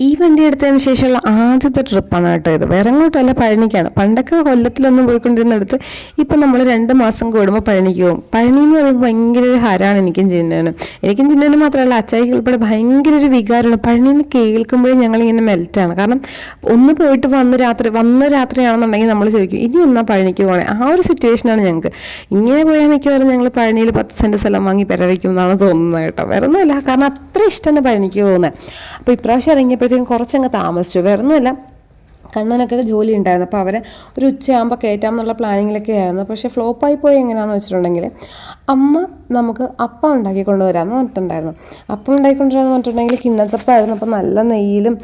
ഈ വണ്ടി എടുത്തതിന് ശേഷമുള്ള ആദ്യത്തെ ട്രിപ്പാണ് കേട്ടോ ഇത്. വേറെ എങ്ങോട്ടല്ല, പഴനിക്കാണ്. പണ്ടൊക്കെ കൊല്ലത്തിലൊന്നും പോയിക്കൊണ്ടിരുന്നെടുത്ത് ഇപ്പം നമ്മൾ 2 മാസം കൂടുമ്പോൾ പഴനിക്ക് പോകും. പഴനി എന്ന് പറയുമ്പോൾ ഭയങ്കര ഒരു ഹരമാണ് എനിക്കും ചിന്നനും മാത്രമല്ല അച്ചായിക്ക് ഉൾപ്പെടെ ഭയങ്കര ഒരു വികാരമാണ്. പഴനി എന്ന് കേൾക്കുമ്പോഴേ ഞങ്ങളിങ്ങനെ മെൽറ്റാണ്. കാരണം ഒന്ന് പോയിട്ട് വന്ന രാത്രിയാണെന്നുണ്ടെങ്കിൽ നമ്മൾ ചോദിക്കും ഇനി എന്നാ പഴനിക്ക് പോകണേ. ആ ഒരു സിറ്റുവേഷനാണ് ഞങ്ങൾക്ക്. ഇങ്ങനെ പോയാൽ മിക്കവാറും ഞങ്ങൾ പഴനിയിൽ 10 സെൻറ്റ് സ്ഥലം വാങ്ങി പെരവയ്ക്കും എന്നാണ് തോന്നുന്നത് കേട്ടോ. വേറെ ഒന്നുമല്ല, കാരണം അത്ര ഇഷ്ടമാണ് പഴനിക്ക് പോകുന്നത്. അപ്പോൾ ഇപ്രാവശ്യം ഇറങ്ങിയപ്പോഴത്തേക്കും കുറച്ചങ്ങ് താമസിച്ചു. വേറെ ഒന്നുമല്ല, കണ്ണനൊക്കെ ജോലി ഉണ്ടായിരുന്നു. അപ്പോൾ അവരെ ഒരു ഉച്ചയാകുമ്പോൾ കയറ്റാം എന്നുള്ള പ്ലാനിങ്ങിലൊക്കെ ആയിരുന്നു. പക്ഷേ ഫ്ലോപ്പായി പോയി. എങ്ങനെയാണെന്ന് വെച്ചിട്ടുണ്ടെങ്കിൽ അമ്മ നമുക്ക് അപ്പം ഉണ്ടാക്കി കൊണ്ടുവരാമെന്ന് പറഞ്ഞിട്ടുണ്ടായിരുന്നു. അപ്പം ഉണ്ടാക്കിക്കൊണ്ടുവരാമെന്ന് പറഞ്ഞിട്ടുണ്ടെങ്കിൽ കിണ്ണത്തപ്പമായിരുന്നു. അപ്പോൾ നല്ല നെയ്യിലും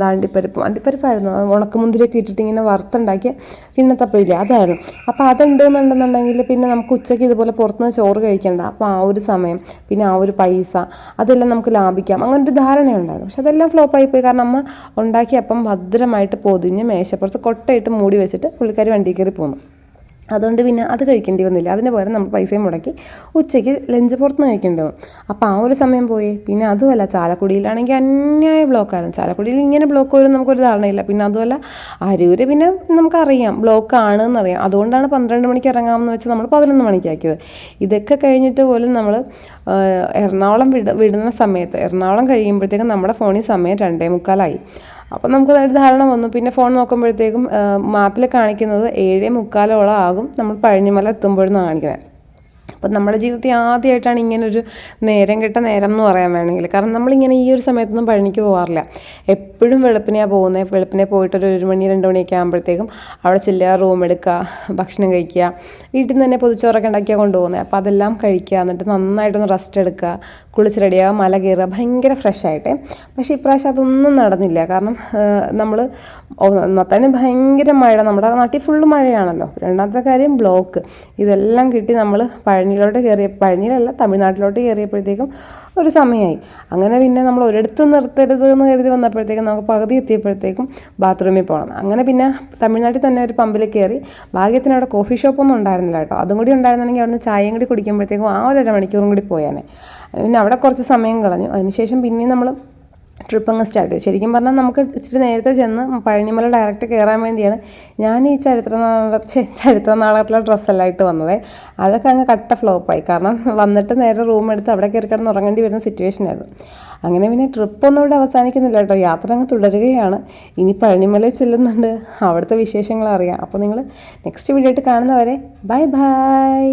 അണ്ടിപ്പരിപ്പായിരുന്നു, ഉണക്കമുന്തിരിയൊക്കെ ഇട്ടിട്ട് ഇങ്ങനെ വറുത്തുണ്ടാക്കിയ കിണ്ണത്തപ്പയില്ലേ, അതായിരുന്നു. അപ്പോൾ അതുണ്ടെന്നുണ്ടെന്നുണ്ടെങ്കിൽ പിന്നെ നമുക്ക് ഉച്ചയ്ക്ക് ഇതുപോലെ പുറത്തുനിന്ന് ചോറ് കഴിക്കണ്ട. അപ്പോൾ ആ ഒരു സമയം, പിന്നെ ആ ഒരു പൈസ, അതെല്ലാം നമുക്ക് ലാഭിക്കാം, അങ്ങനൊരു ധാരണയുണ്ടായിരുന്നു. പക്ഷെ അതെല്ലാം ഫ്ലോപ്പായി പോയി. കാരണം അമ്മ ഉണ്ടാക്കിയ അപ്പം ഭദ്രമായിട്ട് പൊതിഞ്ഞ് മേശപ്പുറത്ത് കൊട്ടയിട്ട് മൂടി വെച്ചിട്ട് പുള്ളിക്കാരി വണ്ടി കയറി പോന്നു. അതുകൊണ്ട് പിന്നെ അത് കഴിക്കേണ്ടി വന്നില്ല. അതിന് പകരം നമ്മൾ പൈസയും മുടക്കി ഉച്ചയ്ക്ക് ലഞ്ച് പുറത്തുനിന്ന് കഴിക്കേണ്ടി വന്നു. അപ്പോൾ ആ ഒരു സമയം പോയി. പിന്നെ അതുമല്ല, ചാലക്കുടിയിലാണെങ്കിൽ അന്യായ ബ്ലോക്കാണ്. ചാലക്കുടിയിൽ ഇങ്ങനെ ബ്ലോക്ക് വരും നമുക്കൊരു ധാരണയില്ല. പിന്നെ അതുമല്ല, അരൂര് പിന്നെ നമുക്കറിയാം ബ്ലോക്ക് ആണെന്നറിയാം. അതുകൊണ്ടാണ് 12 മണിക്ക് ഇറങ്ങാമെന്ന് വെച്ച് നമ്മൾ 11 മണിക്കാക്കിയത്. ഇതൊക്കെ കഴിഞ്ഞിട്ട് പോലും നമ്മൾ എറണാകുളം വിടുന്ന സമയത്ത്, എറണാകുളം കഴിയുമ്പോഴത്തേക്കും നമ്മുടെ ഫോണിൽ സമയം 2:45. അപ്പം നമുക്ക് ഒരു ധാരണ വന്നു. പിന്നെ ഫോൺ നോക്കുമ്പോഴത്തേക്കും മാപ്പിൽ കാണിക്കുന്നത് 7:45 ആകും നമ്മൾ പഴനിമല എത്തുമ്പോഴെന്നാണ് കാണിക്കുന്നത്. അപ്പം നമ്മുടെ ജീവിതത്തിൽ ആദ്യമായിട്ടാണ് ഇങ്ങനൊരു നേരം കെട്ട നേരം എന്ന് പറയാൻ വേണമെങ്കിൽ. കാരണം നമ്മളിങ്ങനെ ഈ ഒരു സമയത്തൊന്നും പഴനിക്ക് പോകാറില്ല. എപ്പോഴും വെളുപ്പിനെയാണ് പോകുന്നത്. വെളുപ്പിനെ പോയിട്ടൊരു 1 മണി 2 മണിയൊക്കെ ആകുമ്പോഴത്തേക്കും അവിടെ ചെല്ലുക, റൂം എടുക്കുക, ഭക്ഷണം കഴിക്കുക. വീട്ടിൽ നിന്ന് തന്നെ പൊതിച്ചോറൊക്കെ ഉണ്ടാക്കിയാണ് കൊണ്ടുപോകുന്നത്. അപ്പോൾ അതെല്ലാം കഴിക്കുക, എന്നിട്ട് നന്നായിട്ടൊന്ന് റെസ്റ്റ് എടുക്കുക, കുളിച്ച് റെഡിയാവുക, മല കയറുക, ഭയങ്കര ഫ്രഷായിട്ടേ. പക്ഷേ ഇപ്രാവശ്യം അതൊന്നും നടന്നില്ല. കാരണം നമ്മൾ ഒന്നത്തേന് ഭയങ്കര മഴ, നമ്മുടെ നാട്ടിൽ ഫുള്ള് മഴയാണല്ലോ. രണ്ടാമത്തെ കാര്യം ബ്ലോക്ക്. ഇതെല്ലാം കിട്ടി നമ്മൾ പഴനിയിലല്ല തമിഴ്നാട്ടിലോട്ട് കയറിയപ്പോഴത്തേക്കും ഒരു സമയമായി. അങ്ങനെ പിന്നെ നമ്മൾ ഒരിടത്ത് നിർത്തരുത് എന്ന് കരുതി വന്നപ്പോഴത്തേക്കും നമുക്ക് പകുതി എത്തിയപ്പോഴത്തേക്കും ബാത്റൂമിൽ പോകണം. അങ്ങനെ പിന്നെ തമിഴ്നാട്ടിൽ തന്നെ ഒരു പമ്പിൽ കയറി. ഭാഗ്യത്തിന് അവിടെ കോഫി ഷോപ്പൊന്നും ഉണ്ടായിരുന്നില്ല കേട്ടോ. അതും കൂടി ഉണ്ടായിരുന്നെങ്കിൽ അവിടെ നിന്ന് ചായയും കൂടി കുടിക്കുമ്പോഴത്തേക്കും ആ ഒരു 1.5 മണിക്കൂറും കൂടി പോയാനെ. പിന്നെ അവിടെ കുറച്ച് സമയം കളഞ്ഞു. അതിനുശേഷം പിന്നെയും നമ്മൾ ട്രിപ്പ് അങ്ങ് സ്റ്റാർട്ട് ചെയ്തു. ശരിക്കും പറഞ്ഞാൽ നമുക്ക് ഇച്ചിരി നേരത്തെ ചെന്ന് പഴനിമല ഡയറക്റ്റ് കയറാൻ വേണ്ടിയാണ് ഞാൻ ഈ ചരിത്ര നാടകത്തിലെ ഡ്രസ്സെല്ലാം ഇട്ട് വന്നത്. അതൊക്കെ അങ്ങ് കട്ട ഫ്ലോപ്പായി. കാരണം വന്നിട്ട് നേരെ റൂം എടുത്ത് അവിടെ കയറി കിടന്ന് ഉറങ്ങേണ്ടി വരുന്ന സിറ്റുവേഷനായിരുന്നു. അങ്ങനെ പിന്നെ ട്രിപ്പൊന്നും ഇവിടെ അവസാനിക്കുന്നില്ല കേട്ടോ. യാത്ര അങ്ങ് തുടരുകയാണ്. ഇനി പഴനിമലയിൽ ചെല്ലുന്നുണ്ട്, അവിടുത്തെ വിശേഷങ്ങൾ അറിയാം. അപ്പോൾ നിങ്ങൾ നെക്സ്റ്റ് വീഡിയോ ആയിട്ട് കാണുന്നവരെ ബൈ ബൈ.